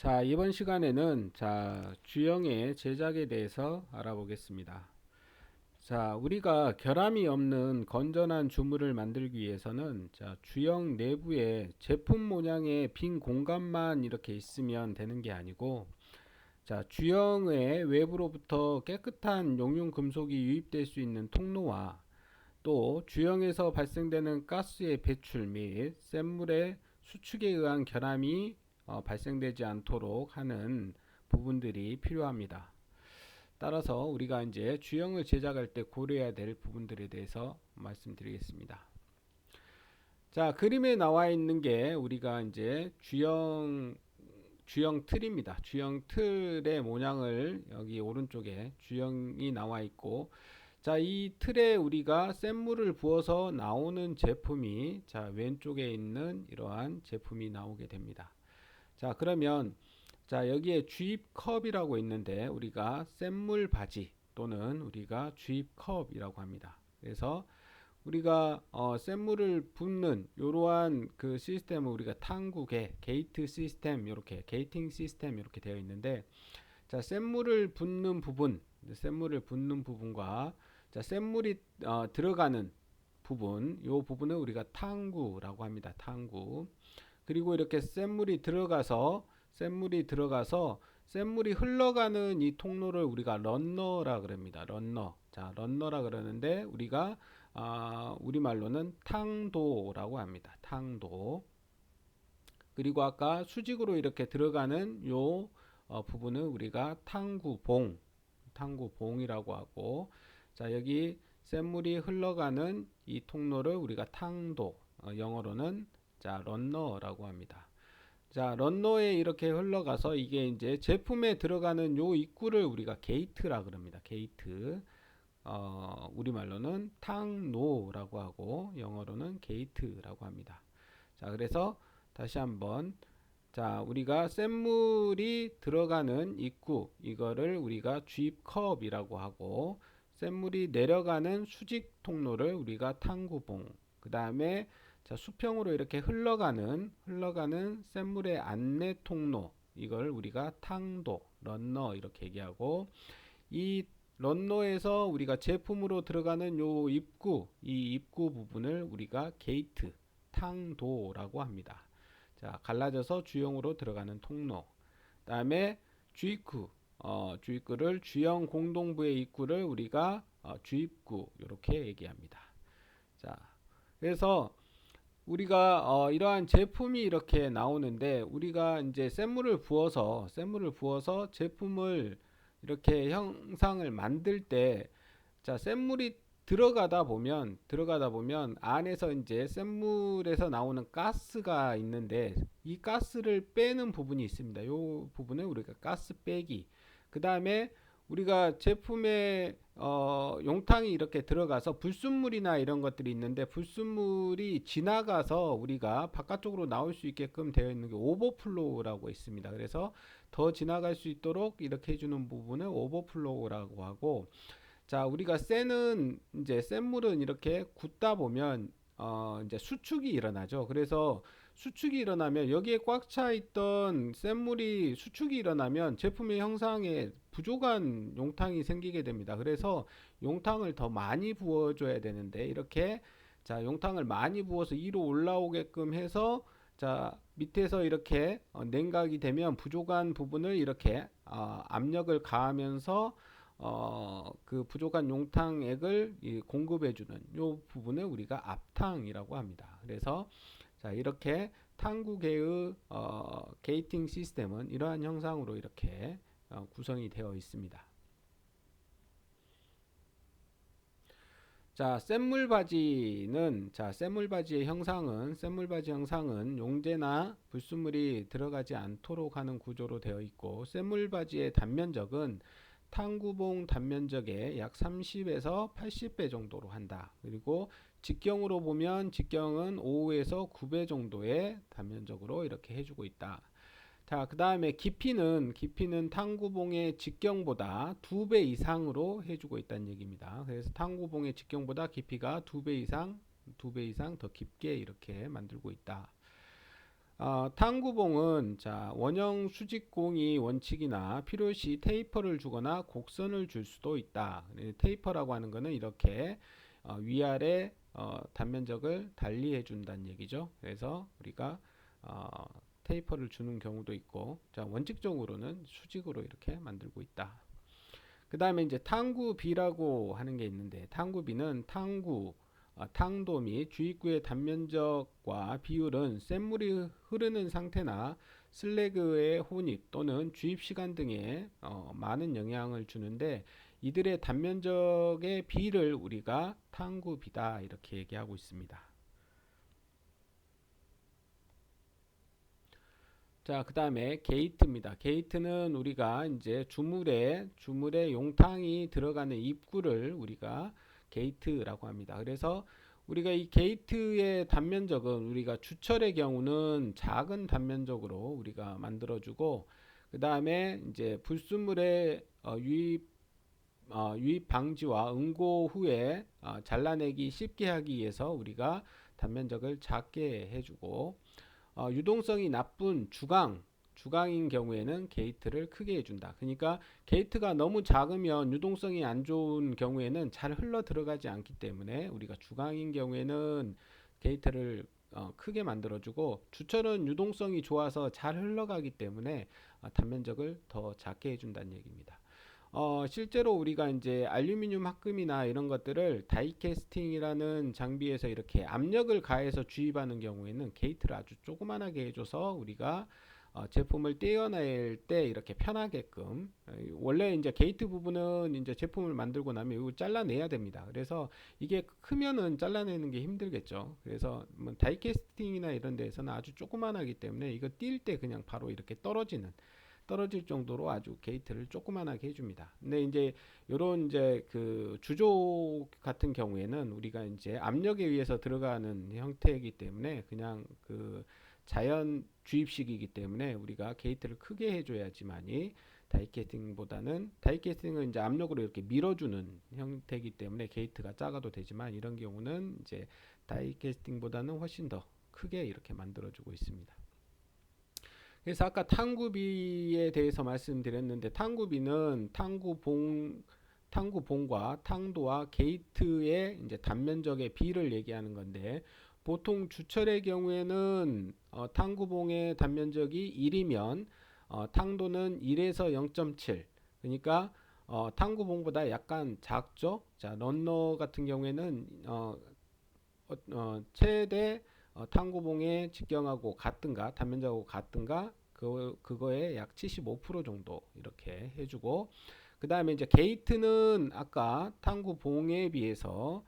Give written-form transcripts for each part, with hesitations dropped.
자, 이번 시간에는 주형의 제작에 대해서 알아보겠습니다. 자, 우리가 결함이 없는 건전한 주물을 만들기 위해서는 주형 내부에 제품 모양의 빈 공간만 이렇게 있으면 되는 게 아니고 주형의 외부로부터 깨끗한 용융 금속이 유입될 수 있는 통로와 또 주형에서 발생되는 가스의 배출 및 쇳물의 수축에 의한 결함이 발생되지 않도록 하는 부분들이 필요합니다. 따라서 우리가 이제 주형을 제작할 때 고려해야 될 부분들에 대해서 말씀드리겠습니다. 자, 그림에 나와 있는 게 우리가 이제 주형 틀입니다. 주형 틀의 모양을 여기 오른쪽에 주형이 나와 있고, 자, 이 틀에 우리가 쇳물을 부어서 나오는 제품이 왼쪽에 있는 이러한 제품이 나오게 됩니다. 자, 그러면 여기에 주입컵이라고 있는데 우리가 쇳물 바지 또는 우리가 주입컵이라고 합니다. 그래서 우리가 쇳물을 붓는 이러한 그 시스템을 우리가 탕구개, 게이트 시스템 이렇게 게이팅 시스템 이렇게 되어 있는데 쇳물을 붓는 부분, 쇳물을 붓는 부분과 쇳물이 들어가는 부분, 이 부분을 우리가 탕구라고 합니다. 탕구. 그리고 이렇게 쇳물이 흘러가는 이 통로를 우리가 런너라 그럽니다. 런너. 자, 런너라 그러는데 우리가 우리말로는 탕도라고 합니다. 탕도. 그리고 아까 수직으로 이렇게 들어가는 요 부분을 우리가 탕구봉이라고 하고, 자, 여기 쇳물이 흘러가는 이 통로를 우리가 탕도, 영어로는 런너라고 합니다. 자, 런너에 이렇게 흘러가서 이게 이제 제품에 들어가는 요 입구를 우리가 게이트라 그럽니다. 게이트. 우리말로는 탕노라고 하고 영어로는 게이트라고 합니다. 자, 그래서 다시 한번 우리가 쇳물이 들어가는 입구 이거를 우리가 주입컵이라고 하고, 쇳물이 내려가는 수직 통로를 우리가 탕구봉, 그 다음에 수평으로 이렇게 흘러가는 쇳물의 안내 통로 이걸 우리가 탕도, 런너 이렇게 얘기하고, 이 런너에서 우리가 제품으로 들어가는 이 입구 부분을 우리가 게이트, 탕도라고 합니다. 자, 갈라져서 주형으로 들어가는 통로. 그다음에 주입구를 주형 공동부의 입구를 우리가 주입구 이렇게 얘기합니다. 자, 그래서 우리가 이러한 제품이 이렇게 나오는데 우리가 이제 쇳물을 부어서 제품을 이렇게 형상을 만들 때 쇳물이 들어가다 보면 안에서 이제 쇳물에서 나오는 가스가 있는데 이 가스를 빼는 부분이 있습니다. 이 부분을 우리가 가스 빼기. 그 다음에 우리가 제품에 용탕이 이렇게 들어가서 불순물이나 이런 것들이 있는데 불순물이 지나가서 우리가 바깥쪽으로 나올 수 있게끔 되어 있는 게 오버플로우라고 있습니다. 그래서 더 지나갈 수 있도록 이렇게 해주는 부분을 오버플로우라고 하고, 자, 우리가 이제 쇳물은 이렇게 굽다 보면 이제 수축이 일어나죠. 그래서 수축이 일어나면 여기에 꽉 차 있던 쇳물이 수축이 일어나면 제품의 형상에 부족한 용탕이 생기게 됩니다. 그래서 용탕을 더 많이 부어줘야 되는데 이렇게 용탕을 많이 부어서 위로 올라오게끔 해서 밑에서 이렇게 냉각이 되면 부족한 부분을 이렇게 압력을 가하면서 그 부족한 용탕액을 공급해주는 이 부분을 우리가 앞탕이라고 합니다. 그래서 이렇게 탕구계의 게이팅 시스템은 이러한 형상으로 이렇게 구성이 되어 있습니다. 쇳물바지의 형상은 용재나 불순물이 들어가지 않도록 하는 구조로 되어 있고, 쇳물바지의 단면적은 탕구봉 단면적의 약 30에서 80배 정도로 한다. 그리고 직경으로 보면 직경은 5에서 9배 정도의 단면적으로 이렇게 해주고 있다. 자, 그 다음에 깊이는 탕구봉의 직경보다 2배 이상으로 해주고 있다는 얘기입니다. 그래서 탕구봉의 직경보다 깊이가 2배 이상 더 깊게 이렇게 만들고 있다. 탕구봉은 자 원형 수직공이 원칙이나 필요시 테이퍼를 주거나 곡선을 줄 수도 있다. 테이퍼라고 하는 것은 이렇게 위아래 단면적을 달리해 준다는 얘기죠. 그래서 우리가 어, 테이퍼를 주는 경우도 있고, 자 원칙적으로는 수직으로 이렇게 만들고 있다. 그 다음에 이제 탕구비라고 하는 게 있는데, 탕구비는 탕도 및 주입구의 단면적과 비율은 샘물이 흐르는 상태나 슬래그의 혼입 또는 주입 시간 등에 많은 영향을 주는데, 이들의 단면적의 비를 우리가 탕구비다 이렇게 얘기하고 있습니다. 자, 그 다음에 게이트입니다. 게이트는 우리가 이제 주물에 용탕이 들어가는 입구를 우리가 게이트라고 합니다. 그래서 우리가 이 게이트의 단면적은 우리가 주철의 경우는 작은 단면적으로 우리가 만들어주고, 그 다음에 이제 불순물의 유입 방지와 응고 후에 잘라내기 쉽게 하기 위해서 우리가 단면적을 작게 해주고, 유동성이 나쁜 주강인 경우에는 게이트를 크게 해준다. 그러니까 게이트가 너무 작으면 유동성이 안 좋은 경우에는 잘 흘러 들어가지 않기 때문에 우리가 주강인 경우에는 게이트를 크게 만들어주고, 주철은 유동성이 좋아서 잘 흘러가기 때문에 단면적을 더 작게 해준다는 얘기입니다. 실제로 우리가 이제 알루미늄 합금이나 이런 것들을 다이캐스팅이라는 장비에서 이렇게 압력을 가해서 주입하는 경우에는 게이트를 아주 조그만하게 해줘서 우리가 제품을 떼어낼 때 이렇게 편하게끔, 원래 이제 게이트 부분은 이제 제품을 만들고 나면 이거 잘라내야 됩니다. 그래서 이게 크면은 잘라내는 게 힘들겠죠. 그래서 뭐 다이캐스팅이나 이런 데에서는 아주 조그만하기 때문에 이거 뛸 때 그냥 바로 이렇게 떨어질 정도로 아주 게이트를 조그만하게 해줍니다. 근데 이제 요런 이제 그 주조 같은 경우에는 우리가 이제 압력에 의해서 들어가는 형태이기 때문에 그냥 그 자연 주입식이기 때문에 우리가 게이트를 크게 해줘야지만이, 다이캐스팅은 이제 압력으로 이렇게 밀어주는 형태이기 때문에 게이트가 작아도 되지만, 이런 경우는 이제 다이캐스팅보다는 훨씬 더 크게 이렇게 만들어주고 있습니다. 그래서 아까 탕구비에 대해서 말씀드렸는데, 탕구비는 탕구봉과 탕도와 게이트의 이제 단면적의 비를 얘기하는 건데, 보통 주철의 경우에는 탕구봉의 단면적이 1이면 탕도는 1에서 0.7, 그러니까 탕구봉보다 약간 작죠. 자, 런너 같은 경우에는 최대 탕구봉의 직경하고 같든가 단면적하고 같든가 그거에 약 75% 정도 이렇게 해주고, 그 다음에 이제 게이트는 아까 탕구봉에 비해서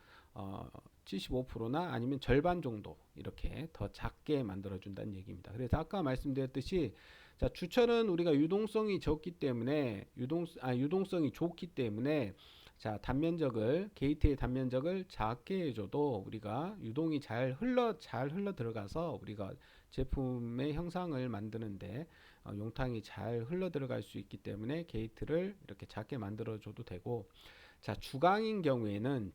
75%나 아니면 절반 정도 이렇게 더 작게 만들어 준다는 얘기입니다. 그래서 아까 말씀드렸듯이, 자 주철은 우리가 유동성이 좋기 때문에 자 게이트의 단면적을 작게 해줘도 우리가 유동이 잘 흘러 들어가서 우리가 제품의 형상을 만드는데 용탕이 잘 흘러 들어갈 수 있기 때문에 게이트를 이렇게 작게 만들어 줘도 되고, 자 주강인 경우에는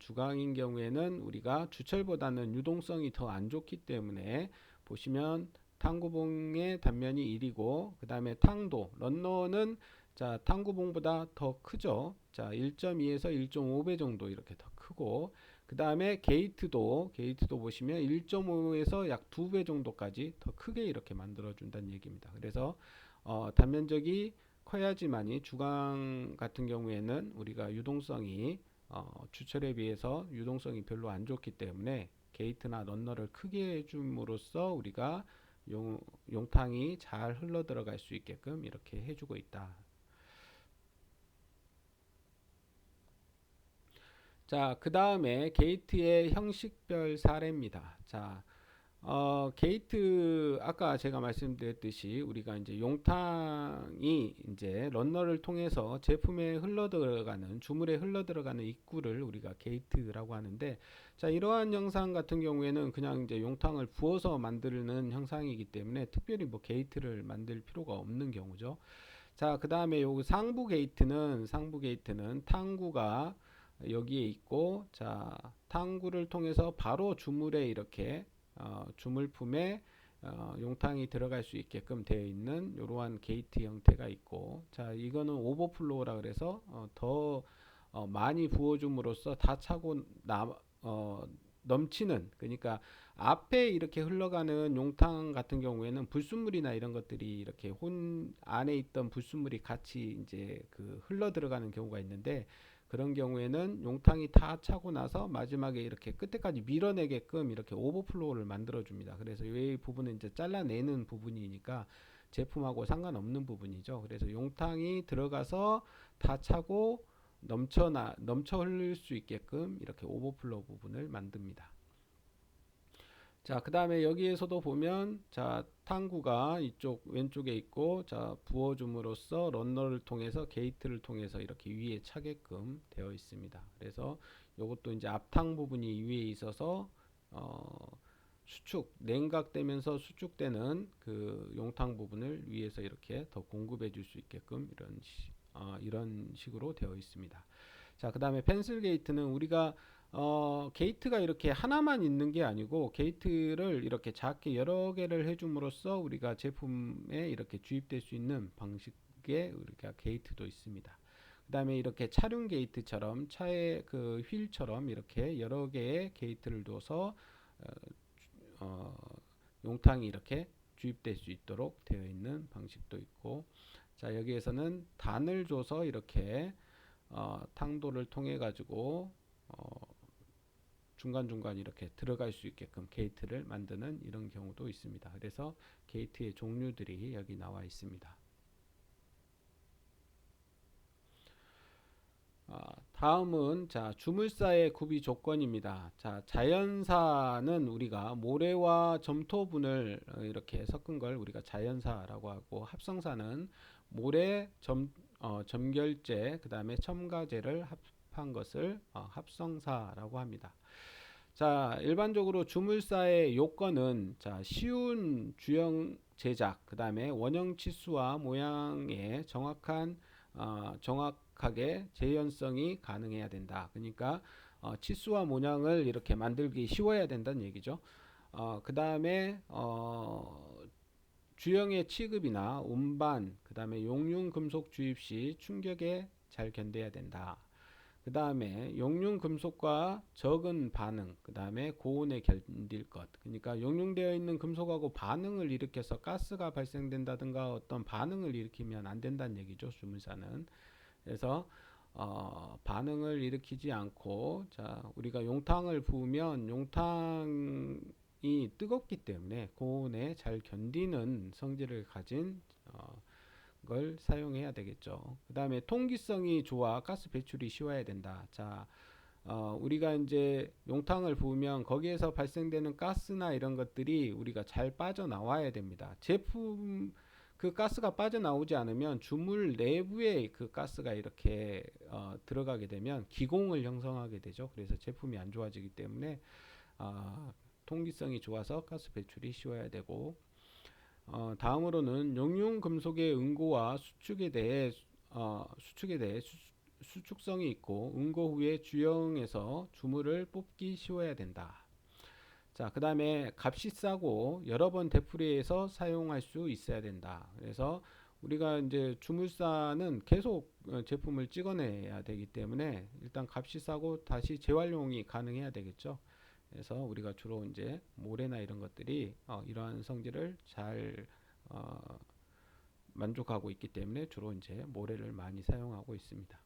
우리가 주철보다는 유동성이 더 안 좋기 때문에, 보시면 탕구봉의 단면이 1이고, 그 다음에 런너는 자 탕구봉보다 더 크죠. 자 1.2에서 1.5배 정도 이렇게 더 크고, 그 다음에 게이트도 보시면 1.5에서 약 2배 정도까지 더 크게 이렇게 만들어 준다는 얘기입니다. 그래서 단면적이 커야지만이, 주강 같은 경우에는 우리가 유동성이 주철에 비해서 유동성이 별로 안 좋기 때문에 게이트나 런너를 크게 해줌으로써 우리가 용탕이 잘 흘러 들어갈 수 있게끔 이렇게 해주고 있다. 자, 그 다음에 게이트의 형식별 사례입니다. 자, 게이트 아까 제가 말씀드렸듯이 우리가 이제 용탕이 이제 런너를 통해서 제품에 주물에 흘러 들어가는 입구를 우리가 게이트라고 하는데, 자 이러한 형상 같은 경우에는 그냥 이제 용탕을 부어서 만드는 형상이기 때문에 특별히 뭐 게이트를 만들 필요가 없는 경우죠. 자, 그 다음에 요 상부 게이트는 탕구가 여기에 있고, 자 탕구를 통해서 바로 주물에 이렇게 주물품에 용탕이 들어갈 수 있게끔 되어 있는 이러한 게이트 형태가 있고, 자 이거는 오버플로우라 그래서 더 많이 부어줌으로써 다 차고 넘치는, 그러니까 앞에 이렇게 흘러가는 용탕 같은 경우에는 불순물이나 이런 것들이 이렇게 혼 안에 있던 불순물이 같이 이제 그 흘러 들어가는 경우가 있는데, 그런 경우에는 용탕이 다 차고 나서 마지막에 이렇게 끝에까지 밀어내게끔 이렇게 오버플로우를 만들어 줍니다. 그래서 이 부분은 이제 잘라내는 부분이니까 제품하고 상관없는 부분이죠. 그래서 용탕이 들어가서 다 차고 넘쳐 흘릴 수 있게끔 이렇게 오버플로우 부분을 만듭니다. 자, 그 다음에 여기에서도 보면, 자, 탕구가 이쪽 왼쪽에 있고, 자, 부어줌으로써 런너를 통해서 게이트를 통해서 이렇게 위에 차게끔 되어 있습니다. 그래서 이것도 이제 앞탕 부분이 위에 있어서, 냉각되면서 수축되는 그 용탕 부분을 위에서 이렇게 더 공급해 줄 수 있게끔 이런 식으로 되어 있습니다. 자, 그 다음에 펜슬 게이트는 우리가 게이트가 이렇게 하나만 있는 게 아니고 게이트를 이렇게 작게 여러 개를 해줌으로써 우리가 제품에 이렇게 주입될 수 있는 방식의 우리가 게이트도 있습니다. 그 다음에 이렇게 차륜 게이트처럼 차의 그 휠처럼 이렇게 여러 개의 게이트를 둬서 용탕이 이렇게 주입될 수 있도록 되어 있는 방식도 있고, 자 여기에서는 단을 줘서 이렇게 탕도를 통해 가지고 중간중간 이렇게 들어갈 수 있게끔 게이트를 만드는 이런 경우도 있습니다. 그래서 게이트의 종류들이 여기 나와 있습니다. 다음은 자 주물사의 구비 조건입니다. 자 자연사는 우리가 모래와 점토분을 이렇게 섞은 걸 우리가 자연사라고 하고, 합성사는 모래, 점결제, 그 다음에 첨가제를 합한 것을 합성사라고 합니다. 자 일반적으로 주물사의 요건은, 자 쉬운 주형 제작, 그 다음에 원형 치수와 모양의 정확하게 재현성이 가능해야 된다. 그러니까 치수와 모양을 이렇게 만들기 쉬워야 된다는 얘기죠. 그 다음에 주형의 취급이나 운반, 그 다음에 용융 금속 주입 시 충격에 잘 견뎌야 된다. 그 다음에 용융 금속과 적은 반응, 그 다음에 고온에 견딜 것. 그러니까 용융되어 있는 금속하고 반응을 일으켜서 가스가 발생된다든가 어떤 반응을 일으키면 안 된다는 얘기죠, 주물사는. 그래서 반응을 일으키지 않고, 자 우리가 용탕을 부으면 용탕이 뜨겁기 때문에 고온에 잘 견디는 성질을 가진 걸 사용해야 되겠죠. 그 다음에 통기성이 좋아 가스 배출이 쉬워야 된다. 자 우리가 이제 용탕을 부으면 거기에서 발생되는 가스나 이런 것들이 우리가 잘 빠져나와야 됩니다. 제품 그 가스가 빠져나오지 않으면 주물 내부에 그 가스가 이렇게 들어가게 되면 기공을 형성하게 되죠. 그래서 제품이 안 좋아지기 때문에 통기성이 좋아서 가스 배출이 쉬워야 되고, 다음으로는 용융 금속의 응고와 수축에 대해 수축성이 있고 응고 후에 주형에서 주물을 뽑기 쉬워야 된다. 자, 그 다음에 값이 싸고 여러 번 되풀이해서 사용할 수 있어야 된다. 그래서 우리가 이제 주물사는 계속 제품을 찍어내야 되기 때문에 일단 값이 싸고 다시 재활용이 가능해야 되겠죠. 그래서 우리가 주로 이제 모래나 이런 것들이 이러한 성질을 잘 만족하고 있기 때문에 주로 이제 모래를 많이 사용하고 있습니다.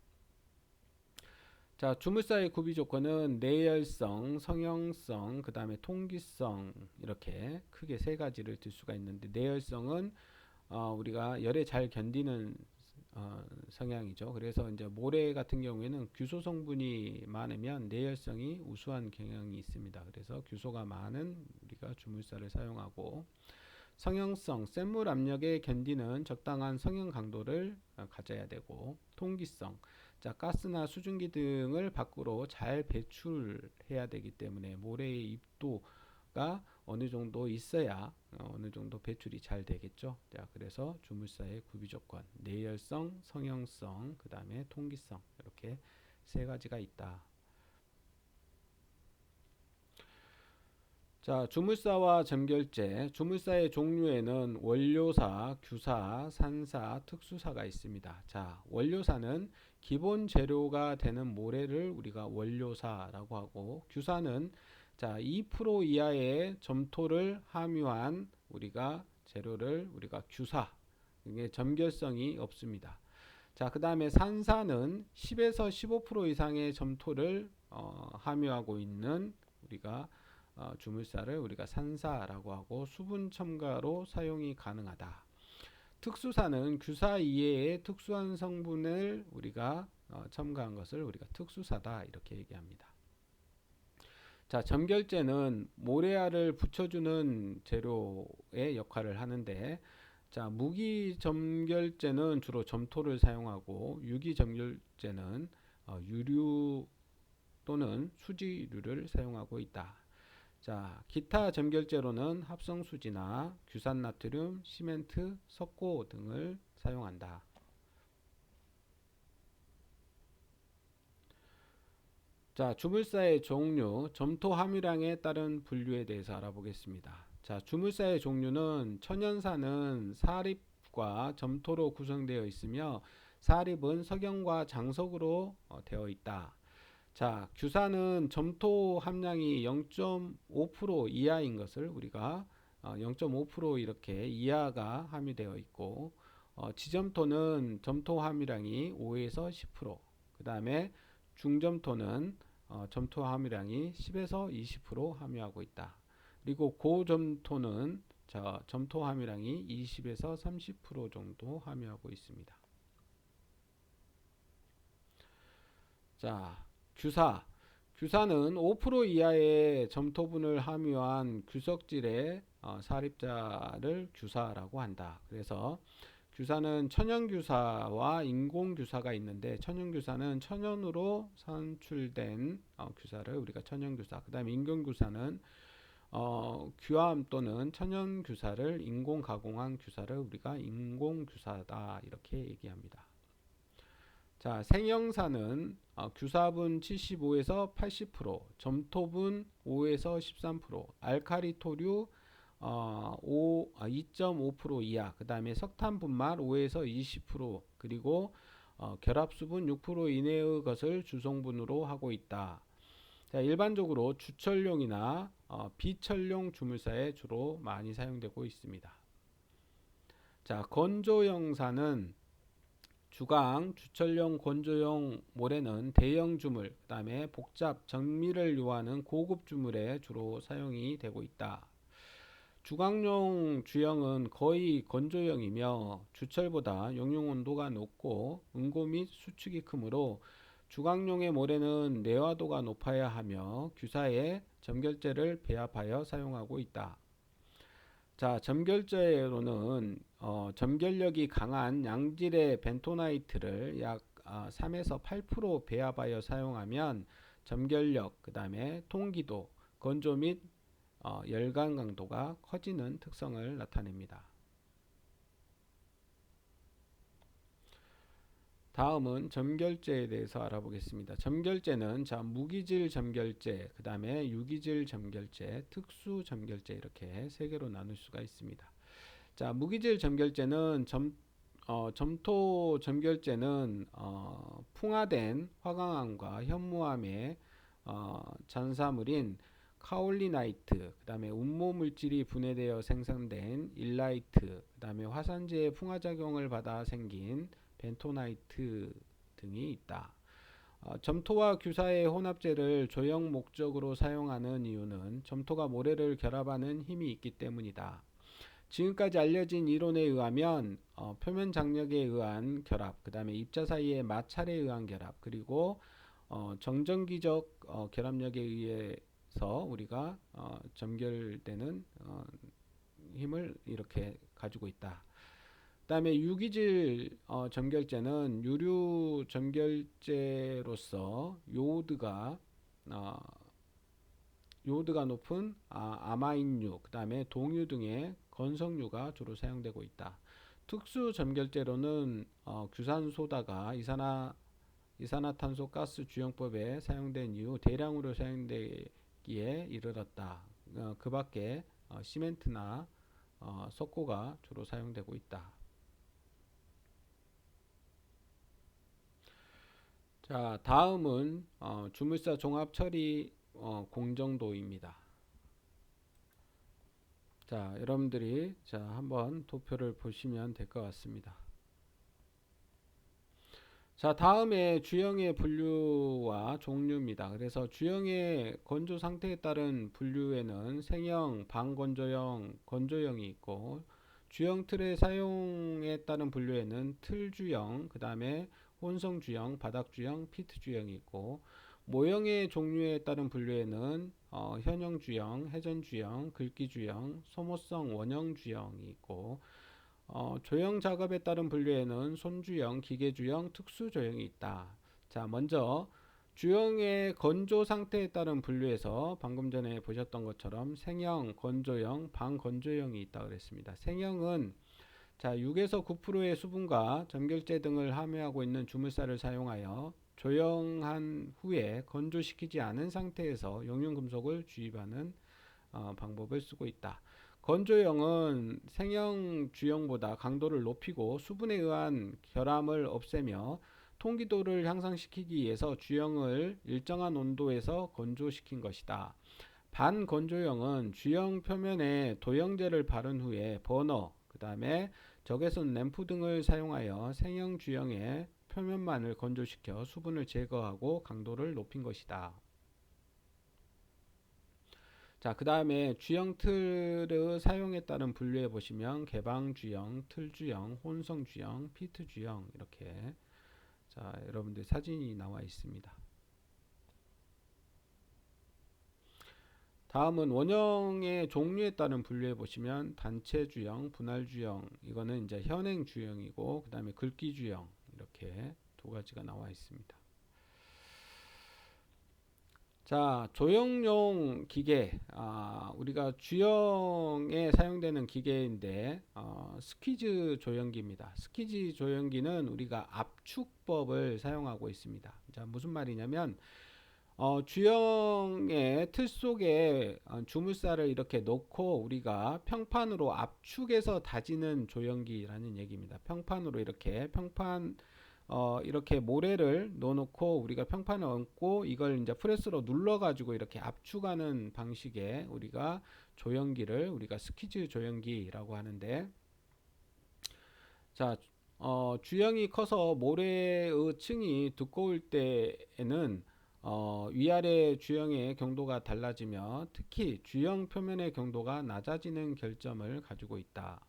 자, 주물사의 구비 조건은 내열성, 성형성, 그 다음에 통기성, 이렇게 크게 세 가지를 들 수가 있는데, 내열성은 우리가 열에 잘 견디는 성향이죠. 그래서 이제 모래 같은 경우에는 규소 성분이 많으면 내열성이 우수한 경향이 있습니다. 그래서 규소가 많은 우리가 주물사를 사용하고, 성형성, 센물 압력에 견디는 적당한 성형 강도를 가져야 되고, 통기성, 자 가스나 수증기 등을 밖으로 잘 배출해야 되기 때문에 모래의 입도가 어느 정도 있어야 어느 정도 배출이 잘 되겠죠. 자 그래서 주물사의 구비 조건, 내열성, 성형성, 그 다음에 통기성, 이렇게 세 가지가 있다. 자, 주물사와 점결제. 주물사의 종류에는 원료사, 규사, 산사, 특수사가 있습니다. 자, 원료사는 기본 재료가 되는 모래를 우리가 원료사라고 하고, 규사는 자, 2% 이하의 점토를 함유한 우리가 재료를 우리가 규사. 이게 점결성이 없습니다. 자, 그 다음에 산사는 10에서 15% 이상의 점토를 함유하고 있는 우리가 주물사를 우리가 산사라고 하고, 수분 첨가로 사용이 가능하다. 특수사는 규사 이외의 특수한 성분을 우리가 첨가한 것을 우리가 특수사다 이렇게 얘기합니다. 자, 점결제는 모래알을 붙여주는 재료의 역할을 하는데, 자, 무기 점결제는 주로 점토를 사용하고, 유기 점결제는 유류 또는 수지류를 사용하고 있다. 자, 기타 점결제로는 합성수지나 규산나트륨, 시멘트, 석고 등을 사용한다. 자, 주물사의 종류, 점토 함유량에 따른 분류에 대해서 알아보겠습니다. 자, 주물사의 종류는 천연사는 사립과 점토로 구성되어 있으며, 사립은 석영과 장석으로 되어 있다. 자, 규사는 점토 함량이 0.5% 이하인 것을 우리가 0.5% 이렇게 이하가 함유되어 있고, 지점토는 점토 함유량이 5에서 10%, 그 다음에 중점토는 점토 함유량이 10에서 20% 함유하고 있다. 그리고 고점토는 점토 함유량이 20에서 30% 정도 함유하고 있습니다. 자, 규사. 규사는 5% 이하의 점토분을 함유한 규석질의 사립자를 규사라고 한다. 그래서 규사는 천연규사와 인공규사가 있는데, 천연규사는 천연으로 산출된 규사를 우리가 천연규사, 그 다음에 인공규사는 규암 또는 천연규사를 인공 가공한 규사를 우리가 인공규사다 이렇게 얘기합니다. 자, 생형사는 규사분 75에서 80%, 점토분 5에서 13%, 알카리토류 2.5% 이하, 그 다음에 석탄분말 5에서 20%, 그리고 결합수분 6% 이내의 것을 주성분으로 하고 있다. 자, 일반적으로 주철용이나 비철용 주물사에 주로 많이 사용되고 있습니다. 자, 건조형사는 주강, 주철용, 건조용 모래는 대형 주물, 그 다음에 복잡, 정밀을 요하는 고급 주물에 주로 사용이 되고 있다. 주강용 주형은 거의 건조형이며, 주철보다 용융 온도가 높고 응고 및 수축이 크므로 주강용의 모래는 내화도가 높아야 하며, 규사에 점결제를 배합하여 사용하고 있다. 자, 점결제로는 점결력이 강한 양질의 벤토나이트를 약 3에서 8% 배합하여 사용하면 점결력, 그 다음에 통기도, 건조 및 열감 강도가 커지는 특성을 나타냅니다. 다음은 점결제에 대해서 알아보겠습니다. 점결제는 자, 무기질 점결제, 그 다음에 유기질 점결제, 특수 점결제 이렇게 세 개로 나눌 수가 있습니다. 자, 무기질 점결제는 점토 점결제는 풍화된 화강암과 현무암의 잔사물인 카올리나이트, 그 다음에 운모 물질이 분해되어 생성된 일라이트, 그 다음에 화산재의 풍화작용을 받아 생긴 벤토나이트 등이 있다. 점토와 규사의 혼합제를 조형 목적으로 사용하는 이유는 점토가 모래를 결합하는 힘이 있기 때문이다. 지금까지 알려진 이론에 의하면 표면 장력에 의한 결합, 그 다음에 입자 사이의 마찰에 의한 결합, 그리고 정전기적 결합력에 의해서 우리가 점결되는 힘을 이렇게 가지고 있다. 그 다음에 유기질 점결제는 유류 점결제로서 요오드가 높은 아마인유, 그 다음에 동유 등의 건성유가 주로 사용되고 있다. 특수 점결제로는 규산소다가 이산화탄소 가스 주용법에 사용된 이후 대량으로 사용되기에 이르렀다. 그 밖에 시멘트나 석고가 주로 사용되고 있다. 자, 다음은 주물사 종합 처리 공정도입니다. 자, 여러분들이 한번 도표를 보시면 될 것 같습니다. 자, 다음에 주형의 분류와 종류입니다. 그래서 주형의 건조 상태에 따른 분류에는 생형, 반건조형, 건조형이 있고, 주형 틀의 사용에 따른 분류에는 틀주형, 그 다음에 혼성주형, 바닥주형, 피트주형이 있고, 모형의 종류에 따른 분류에는 현형주형, 회전주형, 긁기주형, 소모성 원형주형이 있고, 조형 작업에 따른 분류에는 손주형, 기계주형, 특수조형이 있다. 자, 먼저 주형의 건조 상태에 따른 분류에서 방금 전에 보셨던 것처럼 생형, 건조형, 반건조형이 있다 그랬습니다. 생형은 6에서 9%의 수분과 점결제 등을 함유하고 있는 주물살을 사용하여 조형한 후에 건조시키지 않은 상태에서 용융금속을 주입하는 방법을 쓰고 있다. 건조형은 생형 주형보다 강도를 높이고 수분에 의한 결함을 없애며 통기도를 향상시키기 위해서 주형을 일정한 온도에서 건조시킨 것이다. 반건조형은 주형 표면에 도형제를 바른 후에 버너, 그 다음에 적외선 램프 등을 사용하여 생형 주형의 표면만을 건조시켜 수분을 제거하고 강도를 높인 것이다. 자, 그 다음에 주형 틀의 사용에 따른 분류해 보시면 개방 주형, 틀 주형, 혼성 주형, 피트 주형 이렇게 여러분들 사진이 나와 있습니다. 다음은 원형의 종류에 따른 분류해 보시면 단체 주형, 분할 주형 이거는 이제 현행 주형이고 그 다음에 긁기 주형 이렇게 두 가지가 나와 있습니다. 자, 조형용 기계, 우리가 주형에 사용되는 기계인데 스퀴즈 조형기입니다. 스퀴즈 조형기는 우리가 압축법을 사용하고 있습니다. 자, 무슨 말이냐면 주형의 틀 속에 주물살을 이렇게 넣고 우리가 평판으로 압축해서 다지는 조형기라는 얘기입니다. 평판으로 이렇게 모래를 넣어놓고 우리가 평판을 얹고 이걸 이제 프레스로 눌러가지고 이렇게 압축하는 방식의 우리가 조형기를 우리가 스퀴즈 조형기라고 하는데, 자, 주형이 커서 모래의 층이 두꺼울 때에는 위아래 주형의 경도가 달라지며 특히 주형 표면의 경도가 낮아지는 결점을 가지고 있다.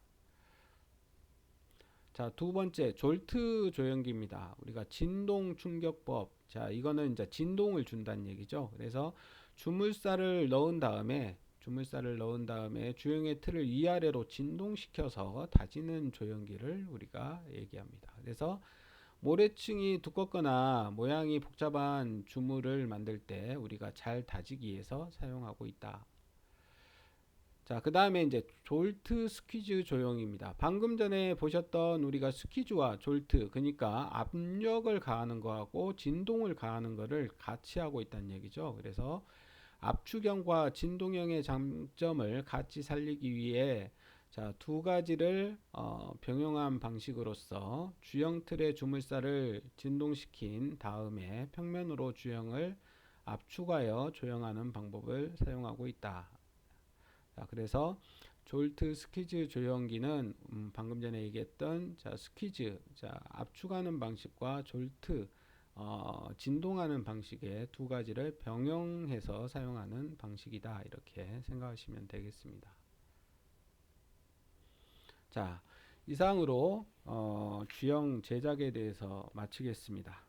자, 두 번째 졸트 조형기입니다. 우리가 진동 충격법. 자, 이거는 이제 진동을 준다는 얘기죠. 그래서 주물살을 넣은 다음에 주형의 틀을 위아래로 진동시켜서 다지는 조형기를 우리가 얘기합니다. 그래서 모래층이 두껍거나 모양이 복잡한 주물을 만들 때 우리가 잘 다지기 위해서 사용하고 있다. 자, 그 다음에 이제 졸트 스퀴즈 조형입니다. 방금 전에 보셨던 우리가 스퀴즈와 졸트, 그러니까 압력을 가하는 거하고 진동을 가하는 거를 같이 하고 있다는 얘기죠. 그래서 압축형과 진동형의 장점을 같이 살리기 위해 두 가지를 병용한 방식으로서 주형 틀의 주물살을 진동시킨 다음에 평면으로 주형을 압축하여 조형하는 방법을 사용하고 있다. 자, 그래서 졸트 스퀴즈 조형기는 방금 전에 얘기했던 스퀴즈, 압축하는 방식과 졸트, 진동하는 방식의 두 가지를 병용해서 사용하는 방식이다. 이렇게 생각하시면 되겠습니다. 자, 이상으로 주형 제작에 대해서 마치겠습니다.